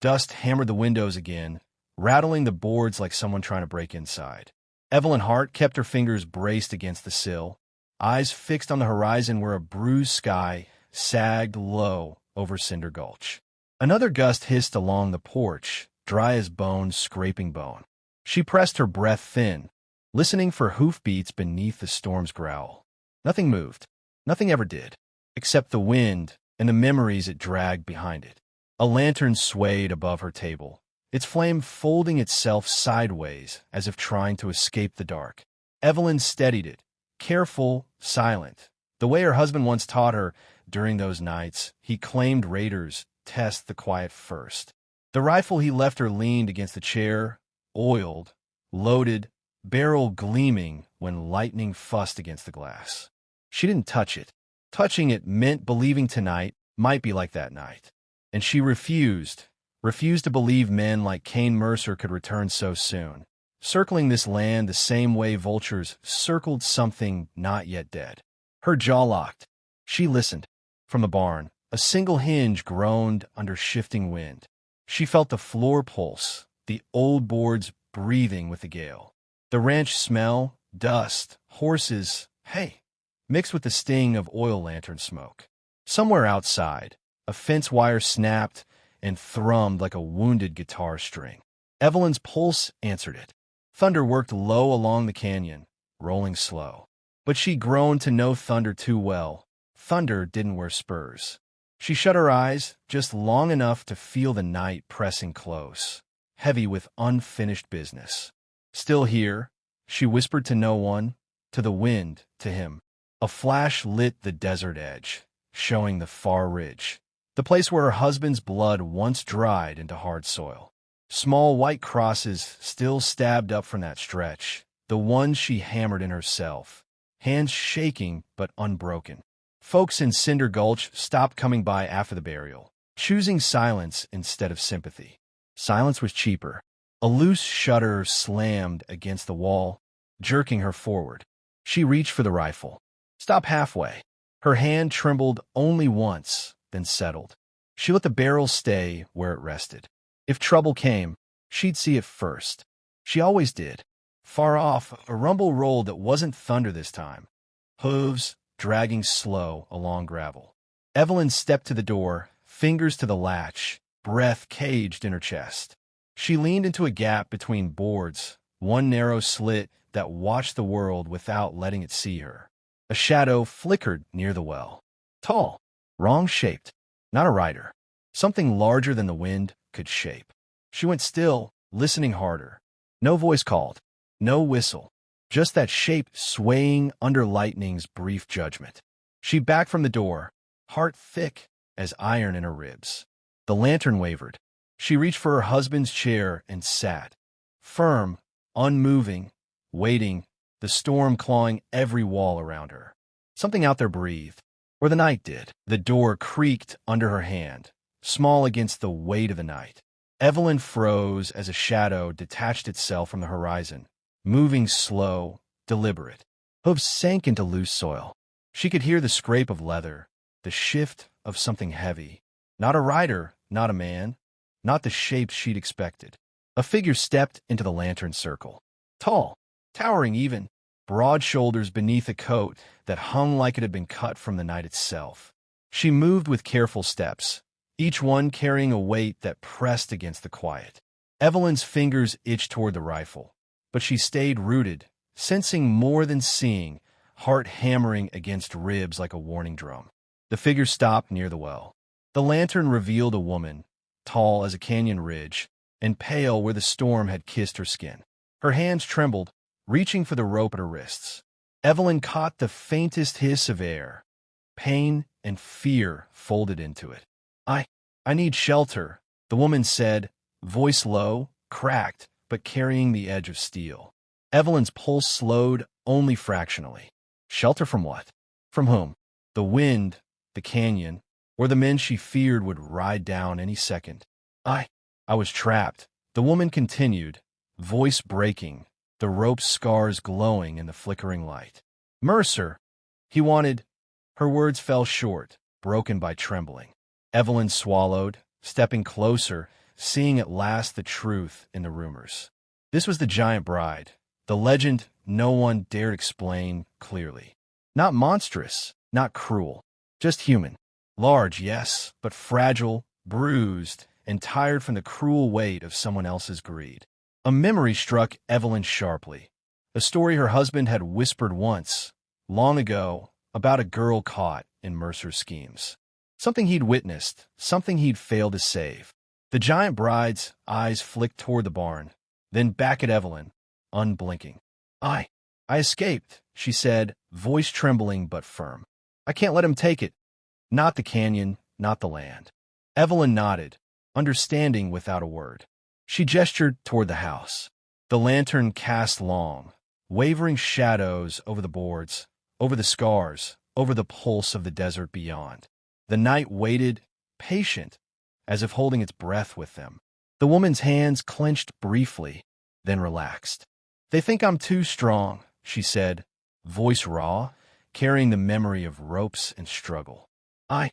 Dust hammered the windows again, rattling the boards like someone trying to break inside. Evelyn Hart kept her fingers braced against the sill, eyes fixed on the horizon where a bruised sky sagged low over Cinder Gulch. Another gust hissed along the porch, dry as bone scraping bone. She pressed her breath thin, listening for hoofbeats beneath the storm's growl. Nothing moved. Nothing ever did, except the wind and the memories it dragged behind it. A lantern swayed above her table, its flame folding itself sideways as if trying to escape the dark. Evelyn steadied it, careful, silent, the way her husband once taught her during those nights he claimed raiders test the quiet first. The rifle he left her leaned against the chair, oiled, loaded, barrel gleaming when lightning fussed against the glass. She didn't touch it. Touching it meant believing tonight might be like that night. And she refused to believe men like Cain Mercer could return so soon, circling this land the same way vultures circled something not yet dead. Her jaw locked. She listened. From the barn, a single hinge groaned under shifting wind. She felt the floor pulse, the old boards breathing with the gale. The ranch smell, dust, horses, hay, mixed with the sting of oil lantern smoke. Somewhere outside, a fence wire snapped and thrummed like a wounded guitar string. Evelyn's pulse answered it. Thunder worked low along the canyon, rolling slow. But she groaned to know thunder too well. Thunder didn't wear spurs. She shut her eyes just long enough to feel the night pressing close, heavy with unfinished business. Still here, she whispered to no one, to the wind, to him. A flash lit the desert edge, showing the far ridge, the place where her husband's blood once dried into hard soil. Small white crosses still stabbed up from that stretch, the ones she hammered in herself, hands shaking but unbroken. Folks in Cinder Gulch stopped coming by after the burial, choosing silence instead of sympathy. Silence was cheaper. A loose shutter slammed against the wall, jerking her forward. She reached for the rifle. Stop halfway. Her hand trembled only once, then settled. She let the barrel stay where it rested. If trouble came, she'd see it first. She always did. Far off, a rumble rolled that wasn't thunder this time. Hooves dragging slow along gravel. Evelyn stepped to the door, fingers to the latch, breath caged in her chest. She leaned into a gap between boards, one narrow slit that watched the world without letting it see her. A shadow flickered near the well. Tall, wrong-shaped, not a rider. Something larger than the wind could shape. She went still, listening harder. No voice called, no whistle, just that shape swaying under lightning's brief judgment. She backed from the door, heart thick as iron in her ribs. The lantern wavered. She reached for her husband's chair and sat, firm, unmoving, waiting, the storm clawing every wall around her. Something out there breathed, or the night did. The door creaked under her hand, small against the weight of the night. Evelyn froze as a shadow detached itself from the horizon, moving slow, deliberate. Hooves sank into loose soil. She could hear the scrape of leather, the shift of something heavy. Not a rider, not a man, not the shape she'd expected. A figure stepped into the lantern circle. Tall, towering even, broad shoulders beneath a coat that hung like it had been cut from the night itself. She moved with careful steps, each one carrying a weight that pressed against the quiet. Evelyn's fingers itched toward the rifle, but she stayed rooted, sensing more than seeing, heart hammering against ribs like a warning drum. The figure stopped near the well. The lantern revealed a woman, tall as a canyon ridge, and pale where the storm had kissed her skin. Her hands trembled, reaching for the rope at her wrists. Evelyn caught the faintest hiss of air. Pain and fear folded into it. I need shelter, the woman said, voice low, cracked, but carrying the edge of steel. Evelyn's pulse slowed only fractionally. Shelter from what? From whom? The wind, the canyon, or the men she feared would ride down any second. I was trapped, the woman continued, voice breaking, the rope scars glowing in the flickering light. Mercer, he wanted. Her words fell short, broken by trembling. Evelyn swallowed, stepping closer, seeing at last the truth in the rumors. This was the giant bride, the legend no one dared explain clearly. Not monstrous, not cruel, just human. Large, yes, but fragile, bruised, and tired from the cruel weight of someone else's greed. A memory struck Evelyn sharply. A story her husband had whispered once, long ago, about a girl caught in Mercer's schemes. Something he'd witnessed, something he'd failed to save. The giant bride's eyes flicked toward the barn, then back at Evelyn, unblinking. I escaped, she said, voice trembling but firm. I can't let him take it. Not the canyon, not the land. Evelyn nodded, understanding without a word. She gestured toward the house. The lantern cast long, wavering shadows over the boards, over the scars, over the pulse of the desert beyond. The night waited, patient, as if holding its breath with them. The woman's hands clenched briefly, then relaxed. They think I'm too strong, she said, voice raw, carrying the memory of ropes and struggle. I'm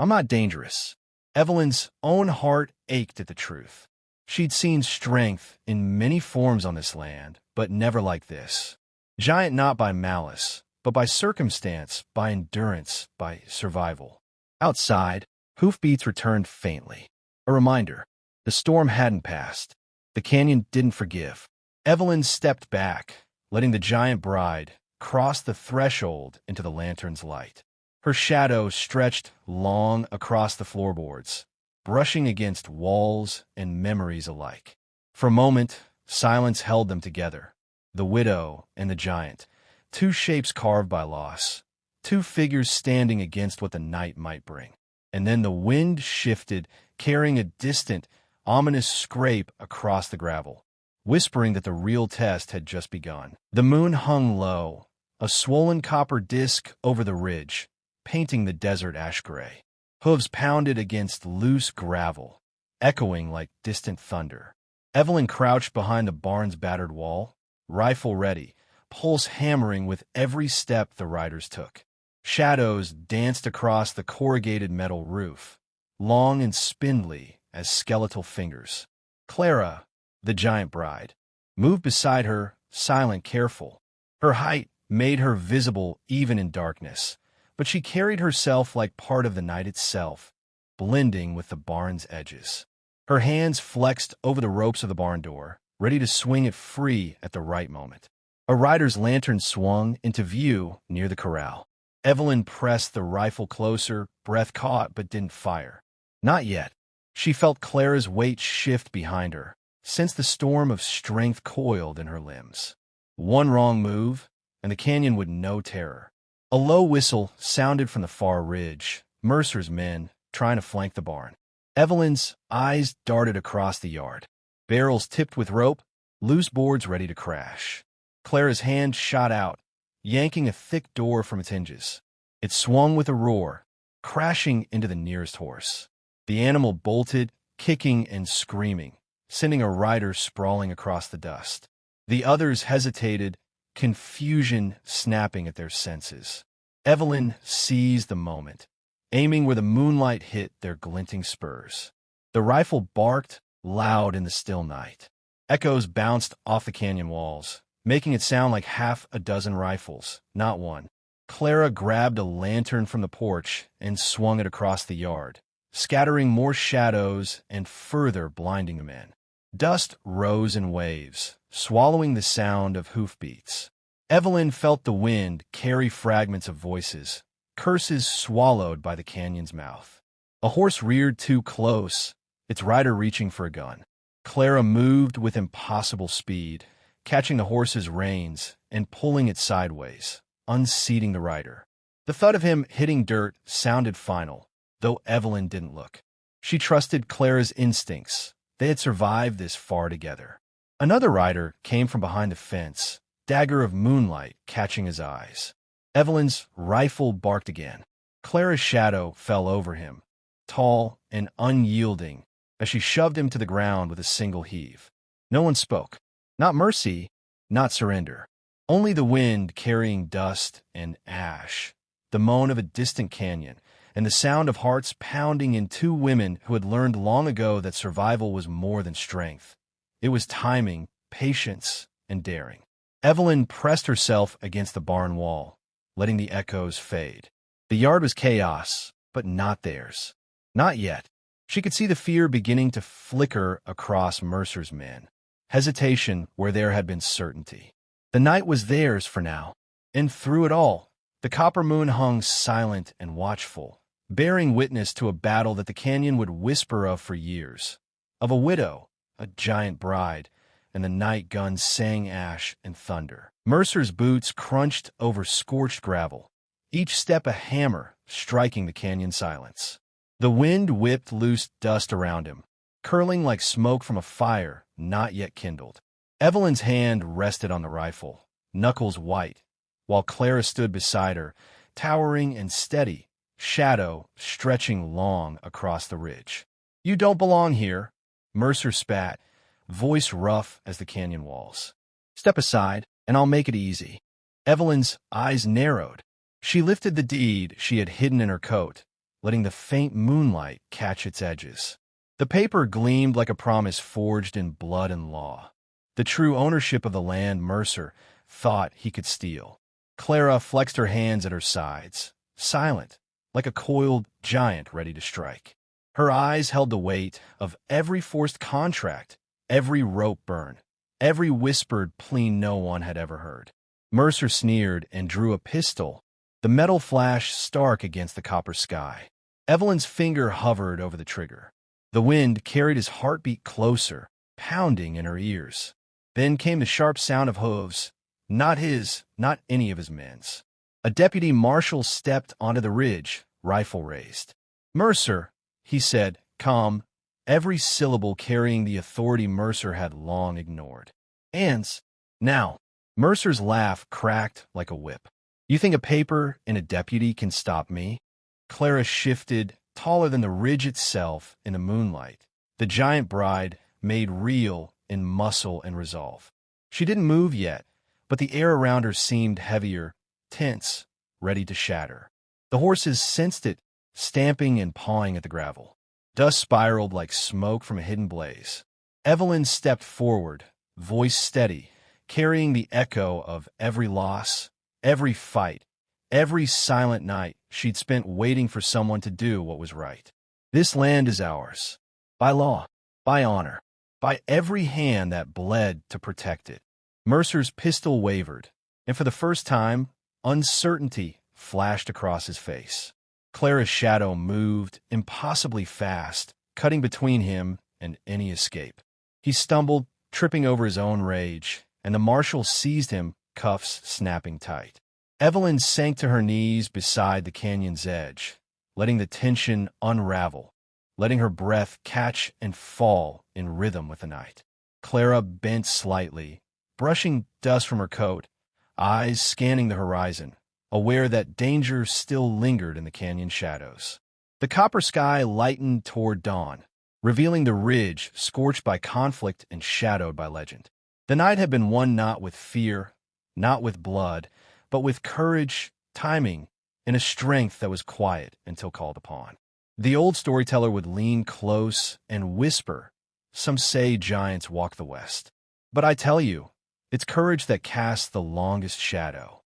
not dangerous. Evelyn's own heart ached at the truth. She'd seen strength in many forms on this land, but never like this. Giant not by malice, but by circumstance, by endurance, by survival. Outside, hoofbeats returned faintly. A reminder. The storm hadn't passed. The canyon didn't forgive. Evelyn stepped back, letting the giant bride cross the threshold into the lantern's light. Her shadow stretched long across the floorboards, brushing against walls and memories alike. For a moment, silence held them together. The widow and the giant, two shapes carved by loss, two figures standing against what the night might bring. And then the wind shifted, carrying a distant, ominous scrape across the gravel, whispering that the real test had just begun. The moon hung low, a swollen copper disk over the ridge, painting the desert ash-gray. Hooves pounded against loose gravel, echoing like distant thunder. Evelyn crouched behind the barn's battered wall, rifle ready, pulse hammering with every step the riders took. Shadows danced across the corrugated metal roof, long and spindly as skeletal fingers. Clara, the giant bride, moved beside her, silent, careful. Her height made her visible even in darkness, but she carried herself like part of the night itself, blending with the barn's edges. Her hands flexed over the ropes of the barn door, ready to swing it free at the right moment. A rider's lantern swung into view near the corral. Evelyn pressed the rifle closer, breath caught but didn't fire. Not yet. She felt Clara's weight shift behind her, sensed the storm of strength coiled in her limbs. One wrong move, and the canyon would know terror. A low whistle sounded from the far ridge, Mercer's men trying to flank the barn. Evelyn's eyes darted across the yard. Barrels tipped with rope, loose boards ready to crash. Clara's hand shot out, yanking a thick door from its hinges. It swung with a roar, crashing into the nearest horse. The animal bolted, kicking and screaming, sending a rider sprawling across the dust. The others hesitated, confusion snapping at their senses. Evelyn seized the moment, aiming where the moonlight hit their glinting spurs. The rifle barked, loud in the still night. Echoes bounced off the canyon walls, making it sound like half a dozen rifles, not one. Clara grabbed a lantern from the porch and swung it across the yard, scattering more shadows and further blinding the men. Dust rose in waves, swallowing the sound of hoofbeats. Evelyn felt the wind carry fragments of voices, curses swallowed by the canyon's mouth. A horse reared too close, its rider reaching for a gun. Clara moved with impossible speed, catching the horse's reins and pulling it sideways, unseating the rider. The thud of him hitting dirt sounded final, though Evelyn didn't look. She trusted Clara's instincts. They had survived this far together. Another rider came from behind the fence, dagger of moonlight catching his eyes. Evelyn's rifle barked again. Clara's shadow fell over him, tall and unyielding, as she shoved him to the ground with a single heave. No one spoke. Not mercy, not surrender. Only the wind carrying dust and ash, the moan of a distant canyon, and the sound of hearts pounding in two women who had learned long ago that survival was more than strength. It was timing, patience, and daring. Evelyn pressed herself against the barn wall, letting the echoes fade. The yard was chaos, but not theirs. Not yet. She could see the fear beginning to flicker across Mercer's men. Hesitation where there had been certainty. The night was theirs for now, and through it all, the copper moon hung silent and watchful, bearing witness to a battle that the canyon would whisper of for years. Of a widow, a giant bride, and the night guns sang ash and thunder. Mercer's boots crunched over scorched gravel, each step a hammer striking the canyon silence. The wind whipped loose dust around him, curling like smoke from a fire not yet kindled. Evelyn's hand rested on the rifle, knuckles white, while Clara stood beside her, towering and steady, shadow stretching long across the ridge. "You don't belong here," Mercer spat, voice rough as the canyon walls. "Step aside, and I'll make it easy." Evelyn's eyes narrowed. She lifted the deed she had hidden in her coat, letting the faint moonlight catch its edges. The paper gleamed like a promise forged in blood and law, the true ownership of the land Mercer thought he could steal. Clara flexed her hands at her sides, silent, like a coiled giant ready to strike. Her eyes held the weight of every forced contract, every rope burn, every whispered plea no one had ever heard. Mercer sneered and drew a pistol, the metal flash stark against the copper sky. Evelyn's finger hovered over the trigger. The wind carried his heartbeat closer, pounding in her ears. Then came the sharp sound of hooves, not his, not any of his men's. A deputy marshal stepped onto the ridge, rifle raised. "Mercer," he said, calm, every syllable carrying the authority Mercer had long ignored. "Hands, now." Mercer's laugh cracked like a whip. "You think a paper and a deputy can stop me?" Clara shifted, taller than the ridge itself in the moonlight, the giant bride made real in muscle and resolve. She didn't move yet, but the air around her seemed heavier, tense, ready to shatter. The horses sensed it, stamping and pawing at the gravel. Dust spiraled like smoke from a hidden blaze. Evelyn stepped forward, voice steady, carrying the echo of every loss, every fight, every silent night she'd spent waiting for someone to do what was right. "This land is ours, by law, by honor, by every hand that bled to protect it." Mercer's pistol wavered, and for the first time, uncertainty flashed across his face. Clara's shadow moved impossibly fast, cutting between him and any escape. He stumbled, tripping over his own rage, and the marshal seized him, cuffs snapping tight. Evelyn sank to her knees beside the canyon's edge, letting the tension unravel, letting her breath catch and fall in rhythm with the night. Clara bent slightly, brushing dust from her coat, eyes scanning the horizon, aware that danger still lingered in the canyon shadows. The copper sky lightened toward dawn, revealing the ridge scorched by conflict and shadowed by legend. The night had been won not with fear, not with blood, but with courage, timing, and a strength that was quiet until called upon. The old storyteller would lean close and whisper, "Some say giants walk the west. But I tell you, it's courage that casts the longest shadow."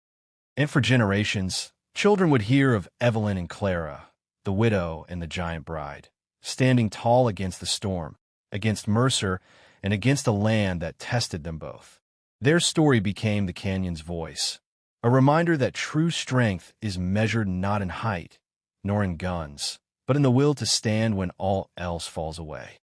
And for generations, children would hear of Evelyn and Clara, the widow and the giant bride, standing tall against the storm, against Mercer, and against a land that tested them both. Their story became the canyon's voice, a reminder that true strength is measured not in height, nor in guns, but in the will to stand when all else falls away.